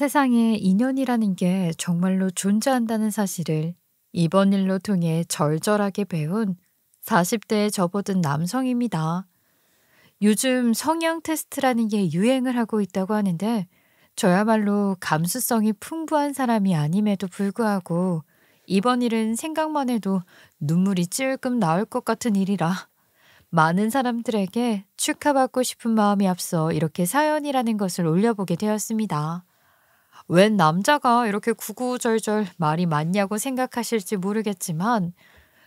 세상에 인연이라는 게 정말로 존재한다는 사실을 이번 일로 통해 절절하게 배운 40대에 접어든 남성입니다. 요즘 성향 테스트라는 게 유행을 하고 있다고 하는데 저야말로 감수성이 풍부한 사람이 아님에도 불구하고 이번 일은 생각만 해도 눈물이 찔끔 나올 것 같은 일이라 많은 사람들에게 축하받고 싶은 마음이 앞서 이렇게 사연이라는 것을 올려보게 되었습니다. 웬 남자가 이렇게 구구절절 말이 많냐고 생각하실지 모르겠지만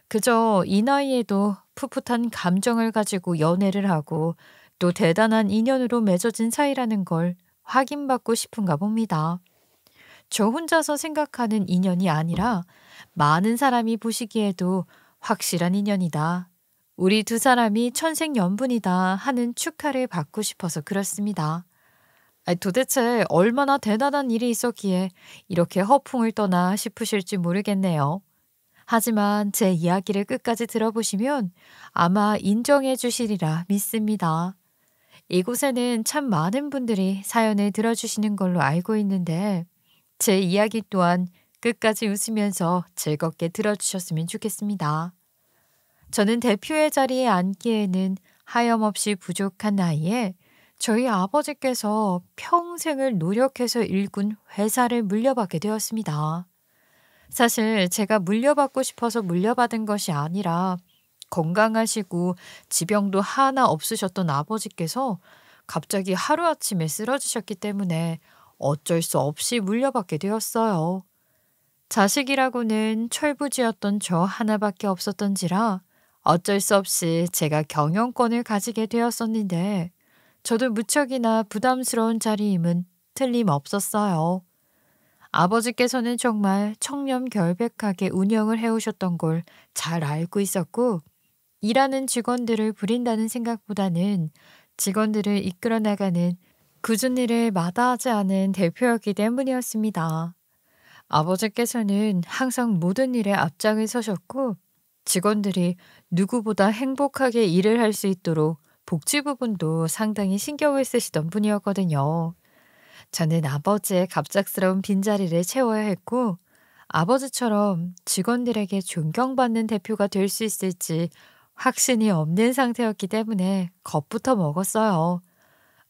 그저 이 나이에도 풋풋한 감정을 가지고 연애를 하고 또 대단한 인연으로 맺어진 사이라는 걸 확인받고 싶은가 봅니다. 저 혼자서 생각하는 인연이 아니라 많은 사람이 보시기에도 확실한 인연이다. 우리 두 사람이 천생연분이다 하는 축하를 받고 싶어서 그렇습니다. 도대체 얼마나 대단한 일이 있었기에 이렇게 허풍을 떠나 싶으실지 모르겠네요. 하지만 제 이야기를 끝까지 들어보시면 아마 인정해 주시리라 믿습니다. 이곳에는 참 많은 분들이 사연을 들어주시는 걸로 알고 있는데 제 이야기 또한 끝까지 웃으면서 즐겁게 들어주셨으면 좋겠습니다. 저는 대표의 자리에 앉기에는 하염없이 부족한 나이에 저희 아버지께서 평생을 노력해서 일군 회사를 물려받게 되었습니다. 사실 제가 물려받고 싶어서 물려받은 것이 아니라 건강하시고 지병도 하나 없으셨던 아버지께서 갑자기 하루아침에 쓰러지셨기 때문에 어쩔 수 없이 물려받게 되었어요. 자식이라고는 철부지였던 저 하나밖에 없었던지라 어쩔 수 없이 제가 경영권을 가지게 되었었는데 저도 무척이나 부담스러운 자리임은 틀림없었어요. 아버지께서는 정말 청렴결백하게 운영을 해오셨던 걸 잘 알고 있었고 일하는 직원들을 부린다는 생각보다는 직원들을 이끌어 나가는 굳은 일을 마다하지 않은 대표였기 때문이었습니다. 아버지께서는 항상 모든 일에 앞장을 서셨고 직원들이 누구보다 행복하게 일을 할 수 있도록 복지 부분도 상당히 신경을 쓰시던 분이었거든요. 저는 아버지의 갑작스러운 빈자리를 채워야 했고 아버지처럼 직원들에게 존경받는 대표가 될 수 있을지 확신이 없는 상태였기 때문에 겁부터 먹었어요.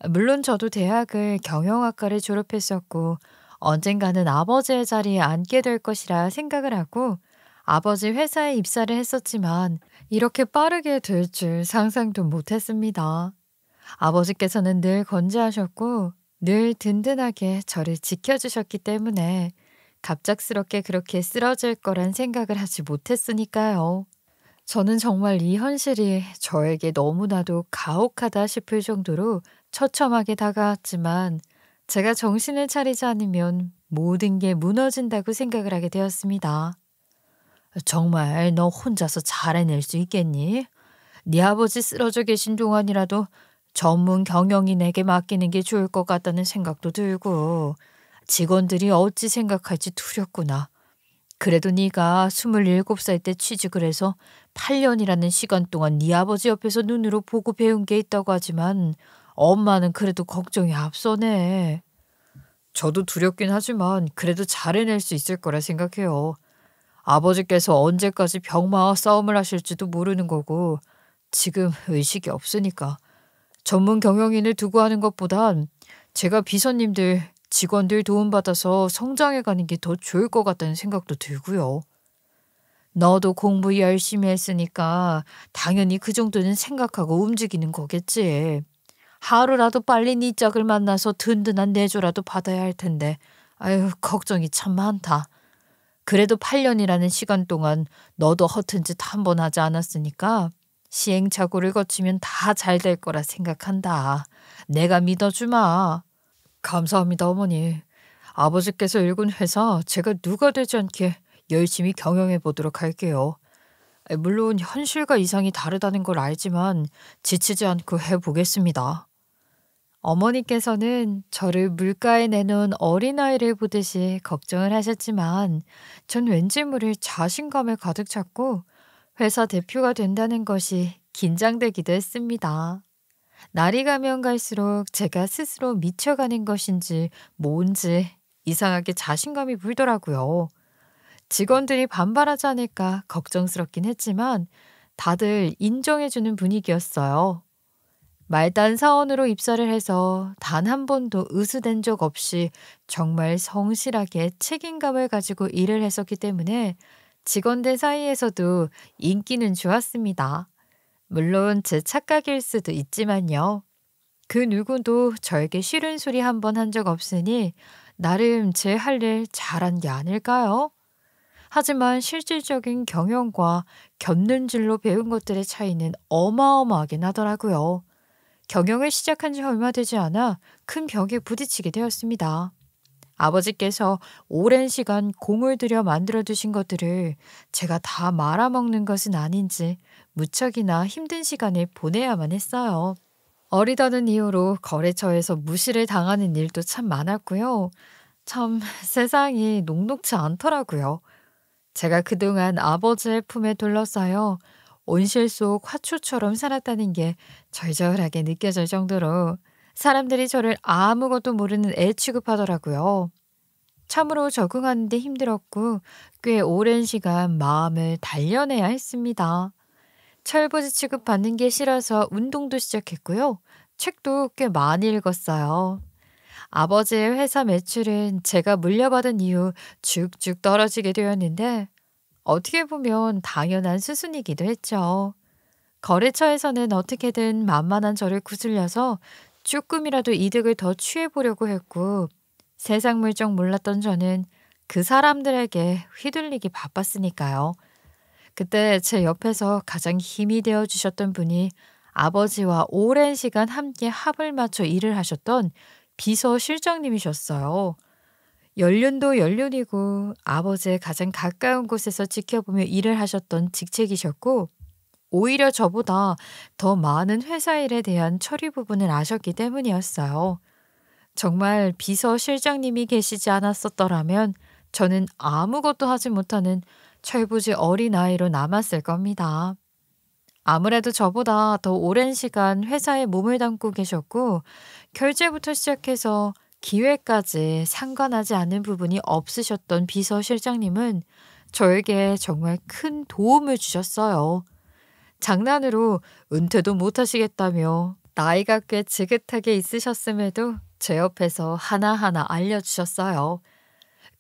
물론 저도 대학을 경영학과를 졸업했었고 언젠가는 아버지의 자리에 앉게 될 것이라 생각을 하고 아버지 회사에 입사를 했었지만 이렇게 빠르게 될 줄 상상도 못했습니다. 아버지께서는 늘 건재하셨고 늘 든든하게 저를 지켜주셨기 때문에 갑작스럽게 그렇게 쓰러질 거란 생각을 하지 못했으니까요. 저는 정말 이 현실이 저에게 너무나도 가혹하다 싶을 정도로 처참하게 다가왔지만 제가 정신을 차리지 않으면 모든 게 무너진다고 생각을 하게 되었습니다. 정말 너 혼자서 잘 해낼 수 있겠니? 네 아버지 쓰러져 계신 동안이라도 전문 경영인에게 맡기는 게 좋을 것 같다는 생각도 들고 직원들이 어찌 생각할지 두렵구나. 그래도 네가 27살 때 취직을 해서 8년이라는 시간 동안 네 아버지 옆에서 눈으로 보고 배운 게 있다고 하지만 엄마는 그래도 걱정이 앞서네. 저도 두렵긴 하지만 그래도 잘 해낼 수 있을 거라 생각해요. 아버지께서 언제까지 병마와 싸움을 하실지도 모르는 거고 지금 의식이 없으니까 전문 경영인을 두고 하는 것보단 제가 비서님들, 직원들 도움받아서 성장해가는 게 더 좋을 것 같다는 생각도 들고요. 너도 공부 열심히 했으니까 당연히 그 정도는 생각하고 움직이는 거겠지. 하루라도 빨리 네 짝을 만나서 든든한 내조라도 받아야 할 텐데 아유 걱정이 참 많다. 그래도 8년이라는 시간 동안 너도 허튼 짓 한 번 하지 않았으니까 시행착오를 거치면 다 잘 될 거라 생각한다. 내가 믿어주마. 감사합니다, 어머니. 아버지께서 일군 회사 제가 누가 되지 않게 열심히 경영해 보도록 할게요. 물론 현실과 이상이 다르다는 걸 알지만 지치지 않고 해보겠습니다. 어머니께서는 저를 물가에 내놓은 어린아이를 보듯이 걱정을 하셨지만 전 왠지 모를 자신감을 가득 찼고 회사 대표가 된다는 것이 긴장되기도 했습니다. 날이 가면 갈수록 제가 스스로 미쳐가는 것인지 뭔지 이상하게 자신감이 불더라고요. 직원들이 반발하지 않을까 걱정스럽긴 했지만 다들 인정해주는 분위기였어요. 말단 사원으로 입사를 해서 단 한 번도 의수된 적 없이 정말 성실하게 책임감을 가지고 일을 했었기 때문에 직원들 사이에서도 인기는 좋았습니다. 물론 제 착각일 수도 있지만요. 그 누구도 저에게 싫은 소리 한 번 한 적 없으니 나름 제 할 일 잘한 게 아닐까요? 하지만 실질적인 경영과 겪는 줄로 배운 것들의 차이는 어마어마하긴 하더라고요. 경영을 시작한 지 얼마 되지 않아 큰 벽에 부딪히게 되었습니다. 아버지께서 오랜 시간 공을 들여 만들어 두신 것들을 제가 다 말아먹는 것은 아닌지 무척이나 힘든 시간을 보내야만 했어요. 어리다는 이유로 거래처에서 무시를 당하는 일도 참 많았고요. 참 세상이 녹록지 않더라고요. 제가 그동안 아버지의 품에 둘러싸여 온실 속 화초처럼 살았다는 게 절절하게 느껴질 정도로 사람들이 저를 아무것도 모르는 애 취급하더라고요. 참으로 적응하는 데 힘들었고 꽤 오랜 시간 마음을 단련해야 했습니다. 철부지 취급받는 게 싫어서 운동도 시작했고요. 책도 꽤 많이 읽었어요. 아버지의 회사 매출은 제가 물려받은 이후 쭉쭉 떨어지게 되었는데 어떻게 보면 당연한 수순이기도 했죠. 거래처에서는 어떻게든 만만한 저를 구슬려서 조금이라도 이득을 더 취해보려고 했고 세상 물정 몰랐던 저는 그 사람들에게 휘둘리기 바빴으니까요. 그때 제 옆에서 가장 힘이 되어 주셨던 분이 아버지와 오랜 시간 함께 합을 맞춰 일을 하셨던 비서실장님이셨어요. 연륜도 연륜이고 아버지의 가장 가까운 곳에서 지켜보며 일을 하셨던 직책이셨고 오히려 저보다 더 많은 회사 일에 대한 처리 부분을 아셨기 때문이었어요. 정말 비서실장님이 계시지 않았었더라면 저는 아무것도 하지 못하는 철부지 어린아이로 남았을 겁니다. 아무래도 저보다 더 오랜 시간 회사에 몸을 담고 계셨고 결제부터 시작해서 기회까지 상관하지 않는 부분이 없으셨던 비서실장님은 저에게 정말 큰 도움을 주셨어요. 장난으로 은퇴도 못 하시겠다며 나이가 꽤 지긋하게 있으셨음에도 제 옆에서 하나하나 알려주셨어요.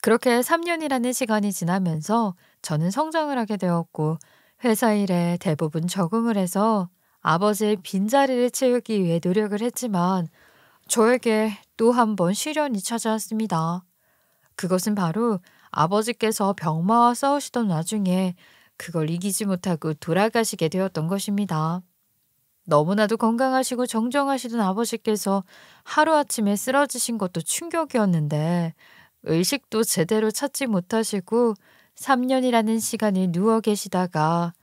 그렇게 3년이라는 시간이 지나면서 저는 성장을 하게 되었고 회사 일에 대부분 적응을 해서 아버지의 빈자리를 채우기 위해 노력을 했지만 저에게 또 한 번 시련이 찾아왔습니다. 그것은 바로 아버지께서 병마와 싸우시던 와중에 그걸 이기지 못하고 돌아가시게 되었던 것입니다. 너무나도 건강하시고 정정하시던 아버지께서 하루아침에 쓰러지신 것도 충격이었는데 의식도 제대로 찾지 못하시고 3년이라는 시간을 누워 계시다가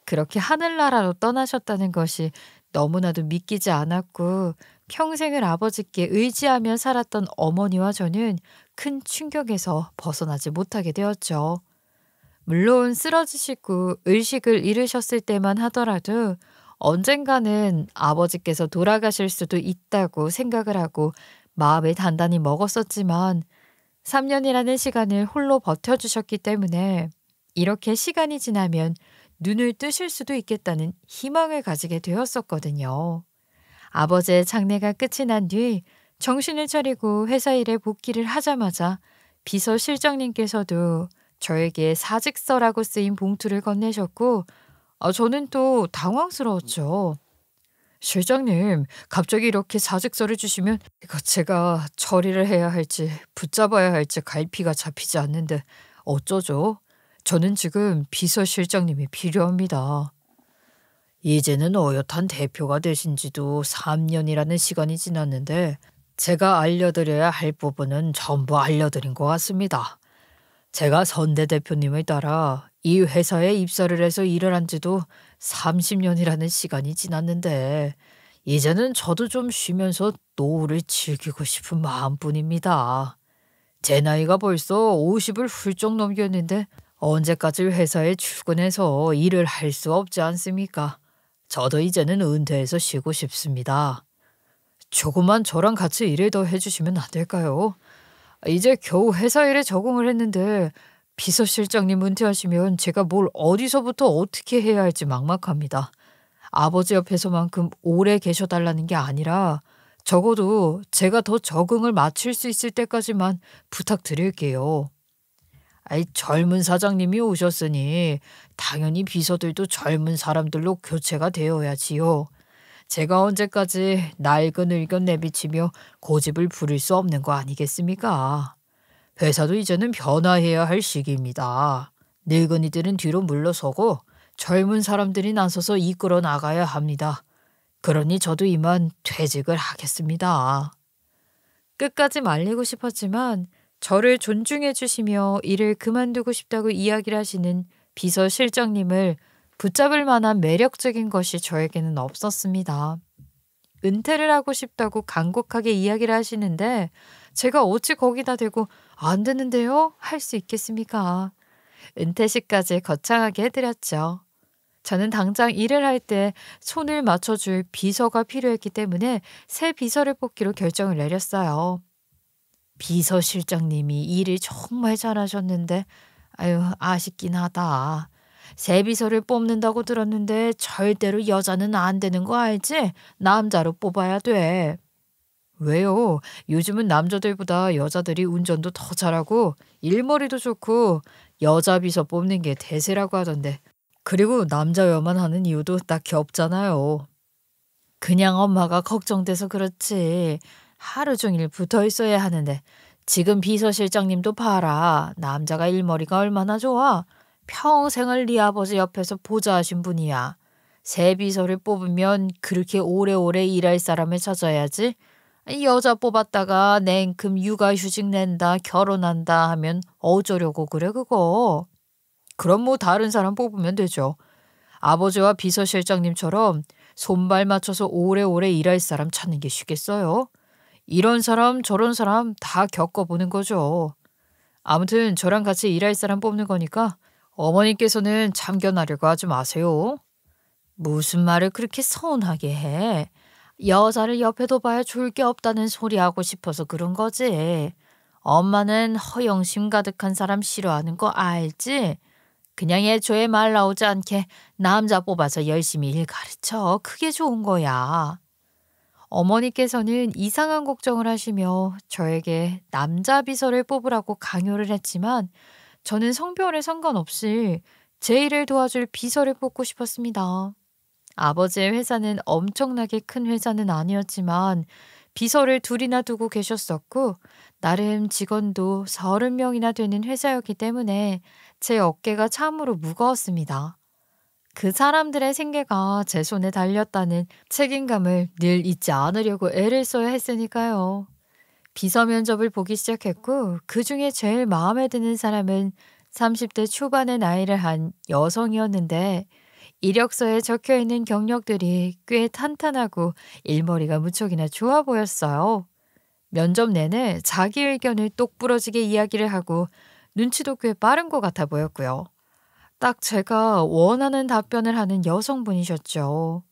그렇게 하늘나라로 떠나셨다는 것이 너무나도 믿기지 않았고 평생을 아버지께 의지하며 살았던 어머니와 저는 큰 충격에서 벗어나지 못하게 되었죠. 물론 쓰러지시고 의식을 잃으셨을 때만 하더라도 언젠가는 아버지께서 돌아가실 수도 있다고 생각을 하고 마음을 단단히 먹었었지만 3년이라는 시간을 홀로 버텨주셨기 때문에 이렇게 시간이 지나면 눈을 뜨실 수도 있겠다는 희망을 가지게 되었었거든요. 아버지의 장례가 끝이 난 뒤 정신을 차리고 회사 일에 복귀를 하자마자 비서실장님께서도 저에게 사직서라고 쓰인 봉투를 건네셨고 저는 또 당황스러웠죠. 실장님, 갑자기 이렇게 사직서를 주시면 이거 제가 처리를 해야 할지 붙잡아야 할지 갈피가 잡히지 않는데 어쩌죠? 저는 지금 비서실장님이 필요합니다. 이제는 어엿한 대표가 되신 지도 3년이라는 시간이 지났는데 제가 알려드려야 할 부분은 전부 알려드린 것 같습니다. 제가 선대 대표님을 따라 이 회사에 입사를 해서 일을 한 지도 30년이라는 시간이 지났는데 이제는 저도 좀 쉬면서 노후를 즐기고 싶은 마음뿐입니다. 제 나이가 벌써 50을 훌쩍 넘겼는데 언제까지 회사에 출근해서 일을 할 수 없지 않습니까? 저도 이제는 은퇴해서 쉬고 싶습니다. 조금만 저랑 같이 일을 더 해주시면 안 될까요? 이제 겨우 회사 일에 적응을 했는데 비서실장님 은퇴하시면 제가 뭘 어디서부터 어떻게 해야 할지 막막합니다. 아버지 옆에서만큼 오래 계셔달라는 게 아니라 적어도 제가 더 적응을 마칠 수 있을 때까지만 부탁드릴게요. 아이, 젊은 사장님이 오셨으니 당연히 비서들도 젊은 사람들로 교체가 되어야지요. 제가 언제까지 낡은 의견 내비치며 고집을 부릴 수 없는 거 아니겠습니까? 회사도 이제는 변화해야 할 시기입니다. 늙은이들은 뒤로 물러서고 젊은 사람들이 나서서 이끌어 나가야 합니다. 그러니 저도 이만 퇴직을 하겠습니다. 끝까지 말리고 싶었지만 저를 존중해 주시며 일을 그만두고 싶다고 이야기를 하시는 비서실장님을 붙잡을 만한 매력적인 것이 저에게는 없었습니다. 은퇴를 하고 싶다고 간곡하게 이야기를 하시는데 제가 어찌 거기다 대고 안 되는데요? 할 수 있겠습니까? 은퇴식까지 거창하게 해드렸죠. 저는 당장 일을 할 때 손을 맞춰줄 비서가 필요했기 때문에 새 비서를 뽑기로 결정을 내렸어요. 비서실장님이 일을 정말 잘하셨는데 아유, 아쉽긴 하다. 새 비서를 뽑는다고 들었는데 절대로 여자는 안 되는 거 알지? 남자로 뽑아야 돼. 왜요? 요즘은 남자들보다 여자들이 운전도 더 잘하고 일머리도 좋고 여자 비서 뽑는 게 대세라고 하던데. 그리고 남자여만 하는 이유도 딱히 없잖아요. 그냥 엄마가 걱정돼서 그렇지. 하루 종일 붙어 있어야 하는데 지금 비서실장님도 봐라. 남자가 일머리가 얼마나 좋아. 평생을 네 아버지 옆에서 보좌하신 분이야. 새 비서를 뽑으면 그렇게 오래오래 일할 사람을 찾아야지. 여자 뽑았다가 냉큼 육아휴직 낸다, 결혼한다 하면 어쩌려고 그래 그거. 그럼 뭐 다른 사람 뽑으면 되죠. 아버지와 비서실장님처럼 손발 맞춰서 오래오래 일할 사람 찾는 게 쉽겠어요? 이런 사람 저런 사람 다 겪어보는 거죠. 아무튼 저랑 같이 일할 사람 뽑는 거니까 어머니께서는 참견하려고 하지 마세요. 무슨 말을 그렇게 서운하게 해. 여자를 옆에 둬봐야 좋을 게 없다는 소리 하고 싶어서 그런 거지. 엄마는 허영심 가득한 사람 싫어하는 거 알지? 그냥 애초에 말 나오지 않게 남자 뽑아서 열심히 일 가르쳐. 그게 좋은 거야. 어머니께서는 이상한 걱정을 하시며 저에게 남자 비서를 뽑으라고 강요를 했지만 저는 성별에 상관없이 제 일을 도와줄 비서를 뽑고 싶었습니다. 아버지의 회사는 엄청나게 큰 회사는 아니었지만 비서를 둘이나 두고 계셨었고 나름 직원도 30명이나 되는 회사였기 때문에 제 어깨가 참으로 무거웠습니다. 그 사람들의 생계가 제 손에 달렸다는 책임감을 늘 잊지 않으려고 애를 써야 했으니까요. 비서 면접을 보기 시작했고 그중에 제일 마음에 드는 사람은 30대 초반의 나이를 한 여성이었는데 이력서에 적혀있는 경력들이 꽤 탄탄하고 일머리가 무척이나 좋아 보였어요. 면접 내내 자기 의견을 똑부러지게 이야기를 하고 눈치도 꽤 빠른 것 같아 보였고요. 딱 제가 원하는 답변을 하는 여성분이셨죠.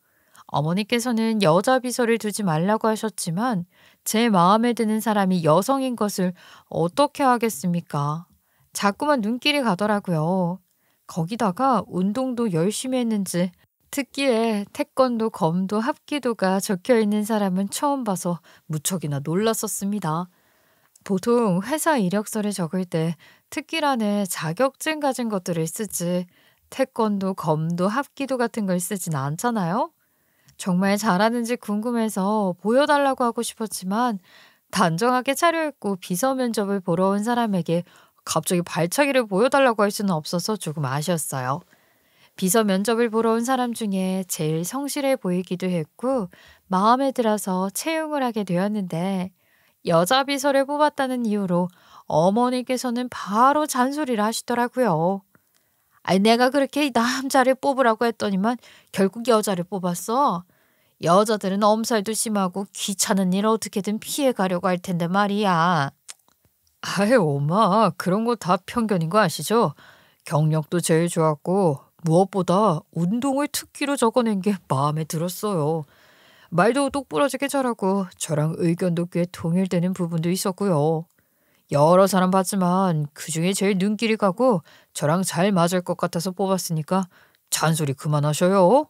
어머니께서는 여자 비서를 두지 말라고 하셨지만 제 마음에 드는 사람이 여성인 것을 어떻게 하겠습니까? 자꾸만 눈길이 가더라고요. 거기다가 운동도 열심히 했는지 특기에 태권도, 검도, 합기도가 적혀 있는 사람은 처음 봐서 무척이나 놀랐었습니다. 보통 회사 이력서를 적을 때 특기란에 자격증 가진 것들을 쓰지 태권도, 검도, 합기도 같은 걸 쓰진 않잖아요? 정말 잘하는지 궁금해서 보여달라고 하고 싶었지만 단정하게 차려입고 비서 면접을 보러 온 사람에게 갑자기 발차기를 보여달라고 할 수는 없어서 조금 아쉬웠어요. 비서 면접을 보러 온 사람 중에 제일 성실해 보이기도 했고 마음에 들어서 채용을 하게 되었는데 여자 비서를 뽑았다는 이유로 어머니께서는 바로 잔소리를 하시더라고요. 아니, 내가 그렇게 남자를 뽑으라고 했더니만 결국 여자를 뽑았어. 여자들은 엄살도 심하고 귀찮은 일 어떻게든 피해가려고 할 텐데 말이야. 아이, 엄마, 그런 거 다 편견인 거 아시죠? 경력도 제일 좋았고 무엇보다 운동을 특기로 적어낸 게 마음에 들었어요. 말도 똑부러지게 잘하고 저랑 의견도 꽤 통일되는 부분도 있었고요. 여러 사람 봤지만 그중에 제일 눈길이 가고 저랑 잘 맞을 것 같아서 뽑았으니까 잔소리 그만하셔요.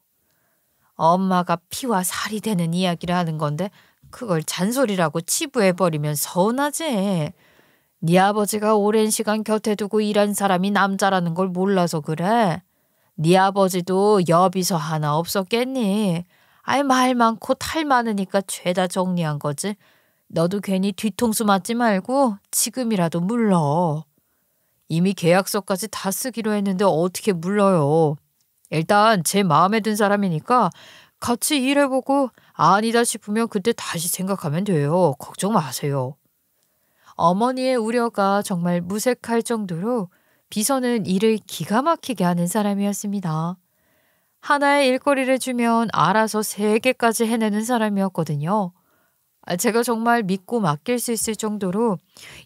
엄마가 피와 살이 되는 이야기를 하는 건데 그걸 잔소리라고 치부해버리면 서운하지. 네 아버지가 오랜 시간 곁에 두고 일한 사람이 남자라는 걸 몰라서 그래. 네 아버지도 여비서 하나 없었겠니? 아이 말 많고 탈 많으니까 죄다 정리한 거지. 너도 괜히 뒤통수 맞지 말고 지금이라도 물러. 이미 계약서까지 다 쓰기로 했는데 어떻게 물러요. 일단 제 마음에 든 사람이니까 같이 일해보고 아니다 싶으면 그때 다시 생각하면 돼요. 걱정 마세요. 어머니의 우려가 정말 무색할 정도로 비서는 일을 기가 막히게 하는 사람이었습니다. 하나의 일거리를 주면 알아서 3개까지 해내는 사람이었거든요. 제가 정말 믿고 맡길 수 있을 정도로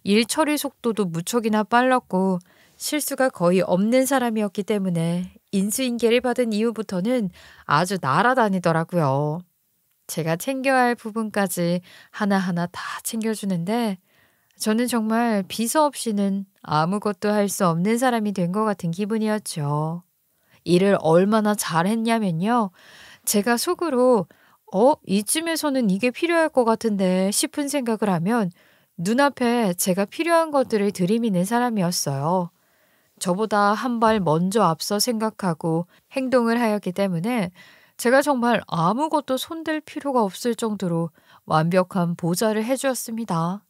일 처리 속도도 무척이나 빨랐고 실수가 거의 없는 사람이었기 때문에 인수인계를 받은 이후부터는 아주 날아다니더라고요. 제가 챙겨야 할 부분까지 하나하나 다 챙겨주는데 저는 정말 비서 없이는 아무것도 할 수 없는 사람이 된 것 같은 기분이었죠. 일을 얼마나 잘했냐면요. 제가 속으로 이쯤에서는 이게 필요할 것 같은데 싶은 생각을 하면 눈앞에 제가 필요한 것들을 들이미는 사람이었어요. 저보다 한 발 먼저 앞서 생각하고 행동을 하였기 때문에 제가 정말 아무것도 손댈 필요가 없을 정도로 완벽한 보좌를 해주었습니다.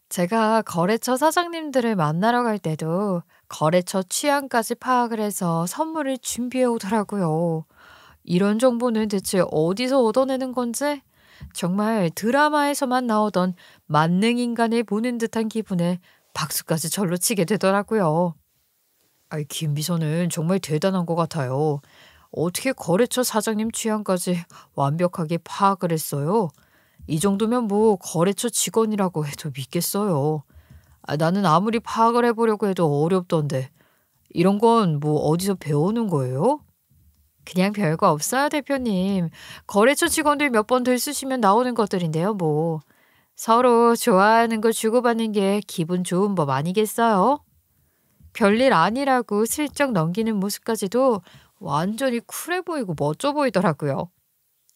제가 거래처 사장님들을 만나러 갈 때도 거래처 취향까지 파악을 해서 선물을 준비해 오더라고요. 이런 정보는 대체 어디서 얻어내는 건지 정말 드라마에서만 나오던 만능 인간을 보는 듯한 기분에 박수까지 절로 치게 되더라고요. 아이, 김 비서는 정말 대단한 것 같아요. 어떻게 거래처 사장님 취향까지 완벽하게 파악을 했어요? 이 정도면 뭐 거래처 직원이라고 해도 믿겠어요. 나는 아무리 파악을 해보려고 해도 어렵던데. 이런 건 뭐 어디서 배우는 거예요? 그냥 별거 없어요, 대표님. 거래처 직원들 몇 번 들쑤시면 나오는 것들인데요, 뭐. 서로 좋아하는 거 주고받는 게 기분 좋은 법 아니겠어요? 별일 아니라고 슬쩍 넘기는 모습까지도 완전히 쿨해 보이고 멋져 보이더라고요.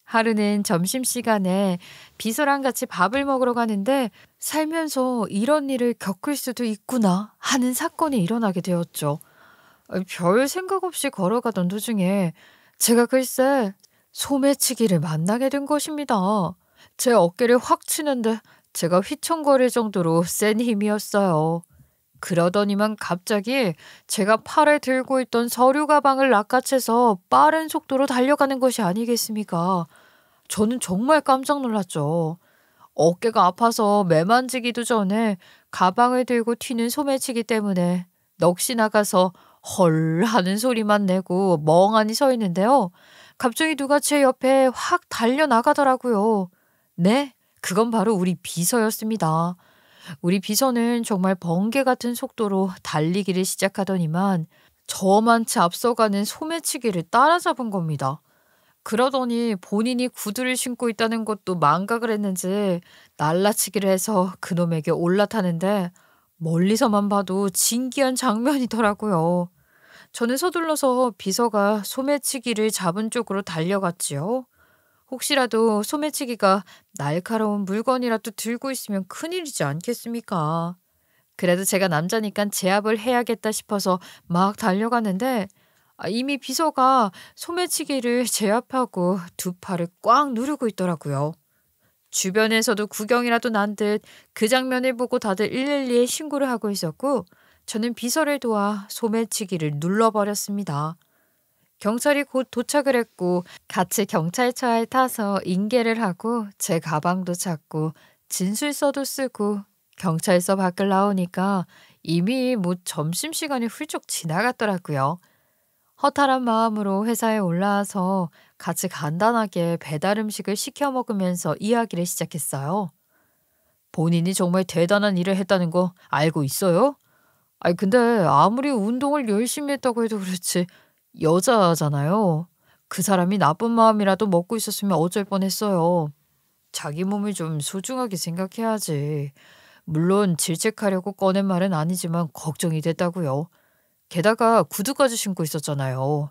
하루는 점심시간에 비서랑 같이 밥을 먹으러 가는데 살면서 이런 일을 겪을 수도 있구나 하는 사건이 일어나게 되었죠. 별 생각 없이 걸어가던 도중에 제가 글쎄 소매치기를 만나게 된 것입니다. 제 어깨를 확 치는데 제가 휘청거릴 정도로 센 힘이었어요. 그러더니만 갑자기 제가 팔에 들고 있던 서류 가방을 낚아채서 빠른 속도로 달려가는 것이 아니겠습니까? 저는 정말 깜짝 놀랐죠. 어깨가 아파서 매만지기도 전에 가방을 들고 튀는 소매치기 때문에 넋이 나가서 헐 하는 소리만 내고 멍하니 서 있는데요. 갑자기 누가 제 옆에 확 달려나가더라고요. 네, 그건 바로 우리 비서였습니다. 우리 비서는 정말 번개 같은 속도로 달리기를 시작하더니만 저만치 앞서가는 소매치기를 따라잡은 겁니다. 그러더니 본인이 구두를 신고 있다는 것도 망각을 했는지 날라치기를 해서 그놈에게 올라타는데 멀리서만 봐도 진기한 장면이더라고요. 저는 서둘러서 비서가 소매치기를 잡은 쪽으로 달려갔지요. 혹시라도 소매치기가 날카로운 물건이라도 들고 있으면 큰일이지 않겠습니까? 그래도 제가 남자니까 제압을 해야겠다 싶어서 막 달려갔는데 이미 비서가 소매치기를 제압하고 두 팔을 꽉 누르고 있더라고요. 주변에서도 구경이라도 난 듯 그 장면을 보고 다들 112에 신고를 하고 있었고 저는 비서를 도와 소매치기를 눌러버렸습니다. 경찰이 곧 도착을 했고 같이 경찰차에 타서 인계를 하고 제 가방도 찾고 진술서도 쓰고 경찰서 밖을 나오니까 이미 뭐 점심시간이 훌쩍 지나갔더라고요. 허탈한 마음으로 회사에 올라와서 같이 간단하게 배달 음식을 시켜 먹으면서 이야기를 시작했어요. 본인이 정말 대단한 일을 했다는 거 알고 있어요? 아니 근데 아무리 운동을 열심히 했다고 해도 그렇지 여자잖아요. 그 사람이 나쁜 마음이라도 먹고 있었으면 어쩔 뻔했어요. 자기 몸을 좀 소중하게 생각해야지. 물론 질책하려고 꺼낸 말은 아니지만 걱정이 됐다고요. 게다가 구두까지 신고 있었잖아요.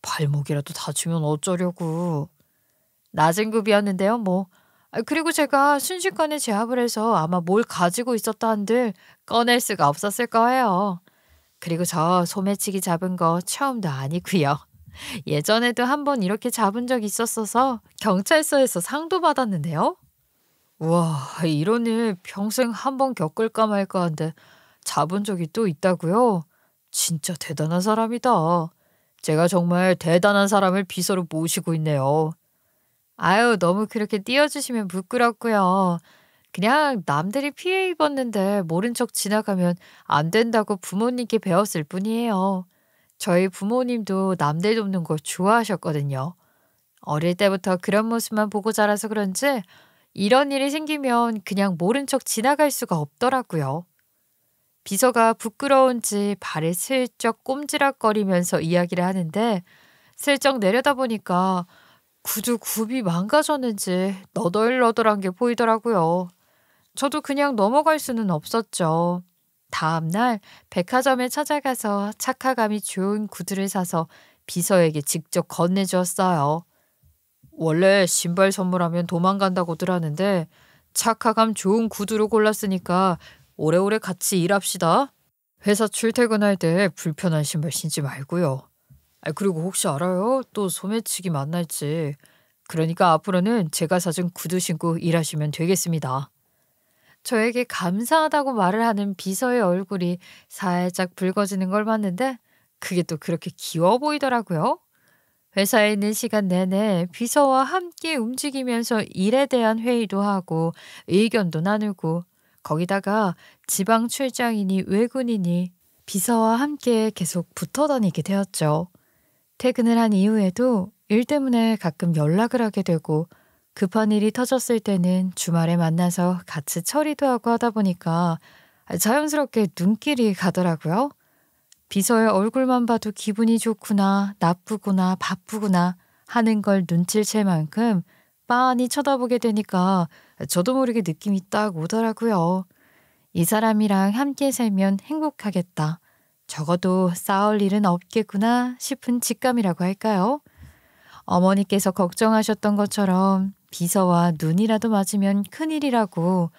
발목이라도 다치면 어쩌려고. 낮은 급이었는데요, 뭐. 그리고 제가 순식간에 제압을 해서 아마 뭘 가지고 있었다 한들 꺼낼 수가 없었을 거예요. 그리고 저 소매치기 잡은 거 처음도 아니고요. 예전에도 한 번 이렇게 잡은 적 있었어서 경찰서에서 상도 받았는데요. 우와, 이런 일 평생 한 번 겪을까 말까 한데 잡은 적이 또 있다고요? 진짜 대단한 사람이다. 제가 정말 대단한 사람을 비서로 모시고 있네요. 아유, 너무 그렇게 띄워주시면 부끄럽고요. 그냥 남들이 피해 입었는데 모른 척 지나가면 안 된다고 부모님께 배웠을 뿐이에요. 저희 부모님도 남들 돕는 걸 좋아하셨거든요. 어릴 때부터 그런 모습만 보고 자라서 그런지 이런 일이 생기면 그냥 모른 척 지나갈 수가 없더라고요. 비서가 부끄러운지 발을 슬쩍 꼼지락거리면서 이야기를 하는데 슬쩍 내려다보니까 구두 굽이 망가졌는지 너덜너덜한 게 보이더라고요. 저도 그냥 넘어갈 수는 없었죠. 다음날 백화점에 찾아가서 착화감이 좋은 구두를 사서 비서에게 직접 건네주었어요. 원래 신발 선물하면 도망간다고들 하는데 착화감 좋은 구두로 골랐으니까 오래오래 같이 일합시다. 회사 출퇴근할 때 불편한 신발 신지 말고요. 그리고 혹시 알아요? 또 소매치기 만날지. 그러니까 앞으로는 제가 사준 구두 신고 일하시면 되겠습니다. 저에게 감사하다고 말을 하는 비서의 얼굴이 살짝 붉어지는 걸 봤는데 그게 또 그렇게 귀여워 보이더라고요. 회사에 있는 시간 내내 비서와 함께 움직이면서 일에 대한 회의도 하고 의견도 나누고 거기다가 지방 출장이니 외근이니 비서와 함께 계속 붙어 다니게 되었죠. 퇴근을 한 이후에도 일 때문에 가끔 연락을 하게 되고 급한 일이 터졌을 때는 주말에 만나서 같이 처리도 하고 하다 보니까 자연스럽게 눈길이 가더라고요. 비서의 얼굴만 봐도 기분이 좋구나, 나쁘구나, 바쁘구나 하는 걸 눈치를 챌 만큼 빤히 쳐다보게 되니까 저도 모르게 느낌이 딱 오더라고요. 이 사람이랑 함께 살면 행복하겠다. 적어도 싸울 일은 없겠구나 싶은 직감이라고 할까요? 어머니께서 걱정하셨던 것처럼 비서와 눈이라도 맞으면 큰일이라고.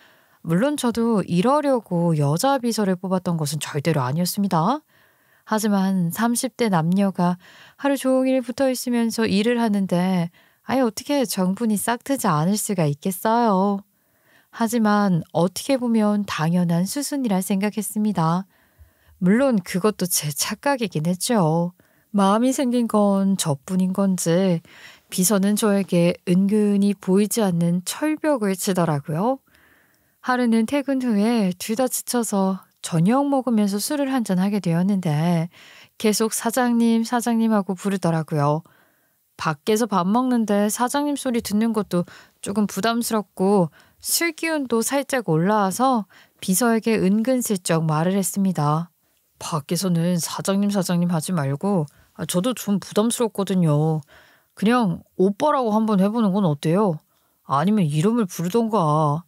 물론 저도 이러려고 여자 비서를 뽑았던 것은 절대로 아니었습니다. 하지만 30대 남녀가 하루 종일 붙어 있으면서 일을 하는데 아예 어떻게 정분이 싹 트지 않을 수가 있겠어요. 하지만 어떻게 보면 당연한 수순이라 생각했습니다. 물론 그것도 제 착각이긴 했죠. 마음이 생긴 건 저뿐인 건지 비서는 저에게 은근히 보이지 않는 철벽을 치더라고요. 하루는 퇴근 후에 둘 다 지쳐서 저녁 먹으면서 술을 한잔 하게 되었는데 계속 사장님, 사장님하고 부르더라고요. 밖에서 밥 먹는데 사장님 소리 듣는 것도 조금 부담스럽고 술 기운도 살짝 올라와서 비서에게 은근슬쩍 말을 했습니다. 밖에서는 사장님, 사장님 하지 말고 저도 좀 부담스럽거든요. 그냥 오빠라고 한번 해보는 건 어때요? 아니면 이름을 부르던가.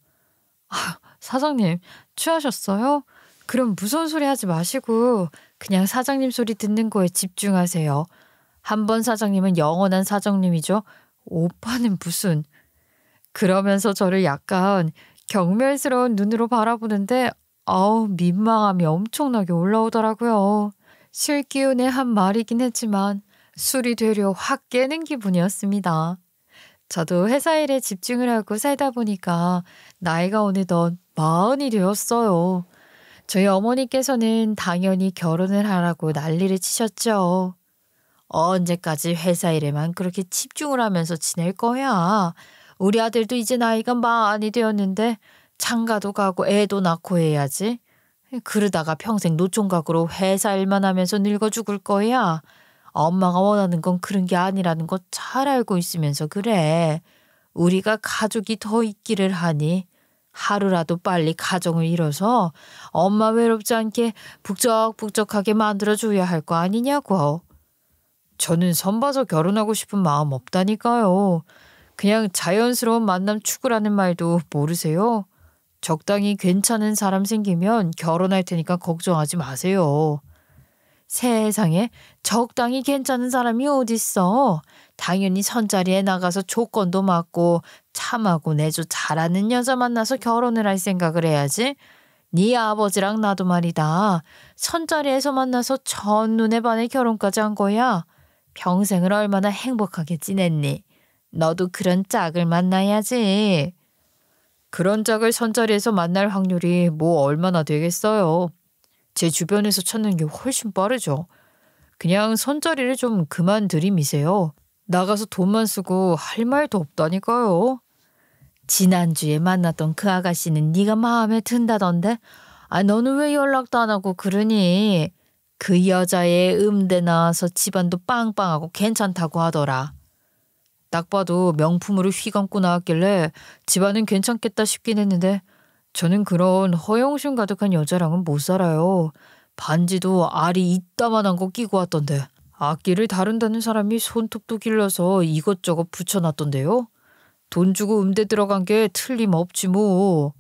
사장님, 취하셨어요? 그럼 무서운 소리 하지 마시고 그냥 사장님 소리 듣는 거에 집중하세요. 한 번 사장님은 영원한 사장님이죠. 오빠는 무슨. 그러면서 저를 약간 경멸스러운 눈으로 바라보는데 민망함이 엄청나게 올라오더라고요. 술 기운의 한 말이긴 했지만 술이 되려 확 깨는 기분이었습니다. 저도 회사 일에 집중을 하고 살다 보니까 나이가 어느덧 40이 되었어요. 저희 어머니께서는 당연히 결혼을 하라고 난리를 치셨죠. 언제까지 회사 일에만 그렇게 집중을 하면서 지낼 거야. 우리 아들도 이제 나이가 많이 되었는데 장가도 가고 애도 낳고 해야지. 그러다가 평생 노총각으로 회사 일만 하면서 늙어 죽을 거야. 엄마가 원하는 건 그런 게 아니라는 거 잘 알고 있으면서 그래. 우리가 가족이 더 있기를 하니 하루라도 빨리 가정을 이뤄서 엄마 외롭지 않게 북적북적하게 만들어줘야 할 거 아니냐고. 저는 선봐서 결혼하고 싶은 마음 없다니까요. 그냥 자연스러운 만남 추구라는 말도 모르세요? 적당히 괜찮은 사람 생기면 결혼할 테니까 걱정하지 마세요. 세상에 적당히 괜찮은 사람이 어딨어. 당연히 선자리에 나가서 조건도 맞고 참하고 내조 잘하는 여자 만나서 결혼을 할 생각을 해야지. 네 아버지랑 나도 말이다. 선자리에서 만나서 첫눈에 반해 결혼까지 한 거야. 평생을 얼마나 행복하게 지냈니? 너도 그런 짝을 만나야지. 그런 짝을 선자리에서 만날 확률이 뭐 얼마나 되겠어요. 제 주변에서 찾는 게 훨씬 빠르죠. 그냥 선자리를 좀 그만 들이미세요. 나가서 돈만 쓰고 할 말도 없다니까요. 지난주에 만났던 그 아가씨는 네가 마음에 든다던데? 너는 왜 연락도 안 하고 그러니? 그 여자의 음대 나와서 집안도 빵빵하고 괜찮다고 하더라. 딱 봐도 명품으로 휘감고 나왔길래 집안은 괜찮겠다 싶긴 했는데 저는 그런 허영심 가득한 여자랑은 못 살아요. 반지도 알이 이따만한 거 끼고 왔던데 악기를 다룬다는 사람이 손톱도 길러서 이것저것 붙여놨던데요. 돈 주고 음대 들어간 게 틀림없지 뭐.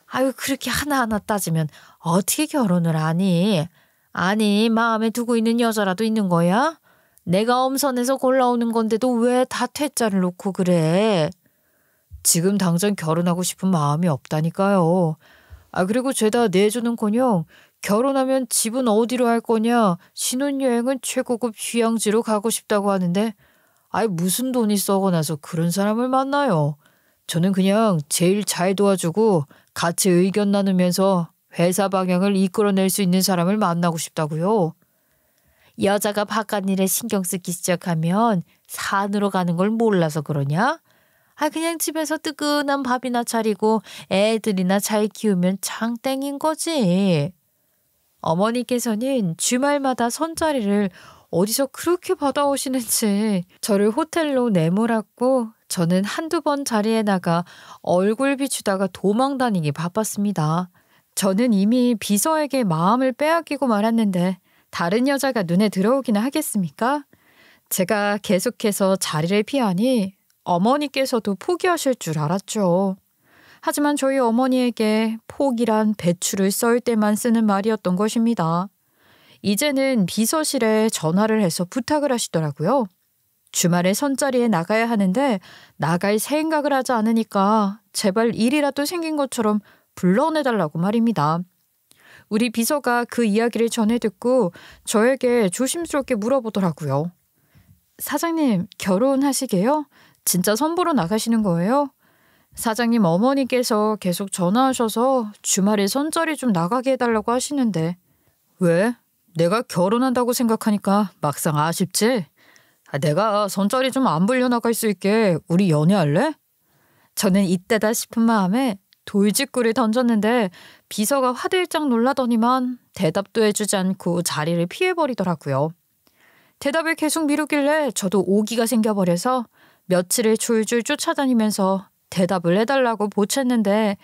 아유 그렇게 하나하나 따지면 어떻게 결혼을 하니? 아니 마음에 두고 있는 여자라도 있는 거야? 내가 엄선해서 골라오는 건데도 왜 다 퇴짜를 놓고 그래? 지금 당장 결혼하고 싶은 마음이 없다니까요. 그리고 죄다 내주는커녕 결혼하면 집은 어디로 할 거냐? 신혼여행은 최고급 휴양지로 가고 싶다고 하는데 무슨 돈이 썩어나서 그런 사람을 만나요. 저는 그냥 제일 잘 도와주고 같이 의견 나누면서 회사 방향을 이끌어낼 수 있는 사람을 만나고 싶다고요. 여자가 바깥 일에 신경 쓰기 시작하면 산으로 가는 걸 몰라서 그러냐? 그냥 집에서 뜨끈한 밥이나 차리고 애들이나 잘 키우면 장땡인 거지. 어머니께서는 주말마다 선자리를 어디서 그렇게 받아오시는지 저를 호텔로 내몰았고 저는 한두 번 자리에 나가 얼굴 비추다가 도망 다니기 바빴습니다. 저는 이미 비서에게 마음을 빼앗기고 말았는데 다른 여자가 눈에 들어오기나 하겠습니까? 제가 계속해서 자리를 피하니 어머니께서도 포기하실 줄 알았죠. 하지만 저희 어머니에게 포기란 배추를 썰 때만 쓰는 말이었던 것입니다. 이제는 비서실에 전화를 해서 부탁을 하시더라고요. 주말에 선자리에 나가야 하는데 나갈 생각을 하지 않으니까 제발 일이라도 생긴 것처럼 불러내달라고 말입니다. 우리 비서가 그 이야기를 전해 듣고 저에게 조심스럽게 물어보더라고요. 사장님, 결혼하시게요? 진짜 선보러 나가시는 거예요? 사장님 어머니께서 계속 전화하셔서 주말에 선자리 좀 나가게 해달라고 하시는데. 왜? 내가 결혼한다고 생각하니까 막상 아쉽지? 내가 선자리 좀 안 불려나갈 수 있게 우리 연애할래? 저는 이때다 싶은 마음에 돌직구를 던졌는데 비서가 화들짝 놀라더니만 대답도 해주지 않고 자리를 피해버리더라고요. 대답을 계속 미루길래 저도 오기가 생겨버려서 며칠을 줄줄 쫓아다니면서 대답을 해달라고 보챘는데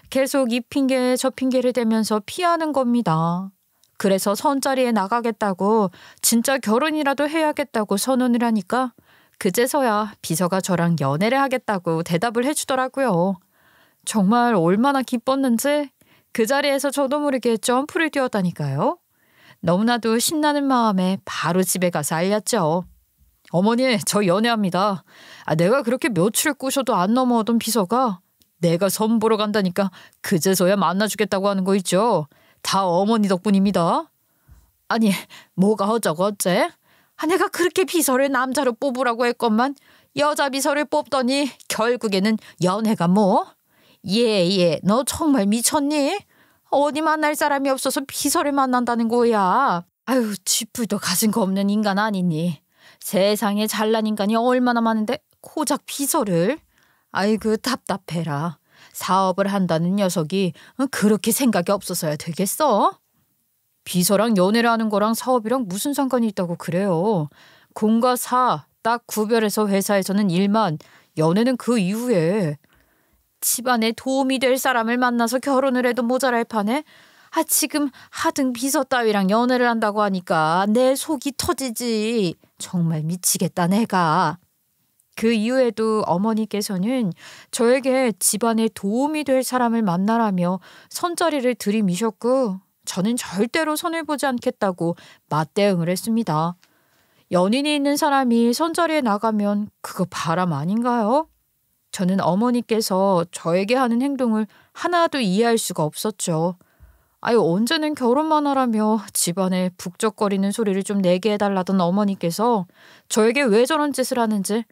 계속 이 핑계 저 핑계를 대면서 피하는 겁니다. 그래서 선자리에 나가겠다고 진짜 결혼이라도 해야겠다고 선언을 하니까 그제서야 비서가 저랑 연애를 하겠다고 대답을 해주더라고요. 정말 얼마나 기뻤는지 그 자리에서 저도 모르게 점프를 뛰었다니까요. 너무나도 신나는 마음에 바로 집에 가서 알렸죠. 어머니, 저 연애합니다. 내가 그렇게 며칠 꼬셔도 안 넘어오던 비서가 내가 선보러 간다니까 그제서야 만나주겠다고 하는 거 있죠. 다 어머니 덕분입니다. 아니, 뭐가 어쩌고 어째? 내가 그렇게 비서를 남자로 뽑으라고 했건만 여자 비서를 뽑더니 결국에는 연애가 뭐? 예, 너 정말 미쳤니? 어디 만날 사람이 없어서 비서를 만난다는 거야. 아유, 쥐뿔도 가진 거 없는 인간 아니니. 세상에 잘난 인간이 얼마나 많은데 고작 비서를? 아이고 답답해라. 사업을 한다는 녀석이 그렇게 생각이 없어서야 되겠어? 비서랑 연애를 하는 거랑 사업이랑 무슨 상관이 있다고 그래요. 공과 사 딱 구별해서 회사에서는 일만, 연애는 그 이후에. 집안에 도움이 될 사람을 만나서 결혼을 해도 모자랄 판에 지금 하등 비서 따위랑 연애를 한다고 하니까 내 속이 터지지. 정말 미치겠다 내가. 그 이후에도 어머니께서는 저에게 집안에 도움이 될 사람을 만나라며 손자리를 들이미셨고 저는 절대로 손을 보지 않겠다고 맞대응을 했습니다. 연인이 있는 사람이 손자리에 나가면 그거 바람 아닌가요? 저는 어머니께서 저에게 하는 행동을 하나도 이해할 수가 없었죠. 아유, 언제는 결혼만 하라며 집안에 북적거리는 소리를 좀 내게 해달라던 어머니께서 저에게 왜 저런 짓을 하는지,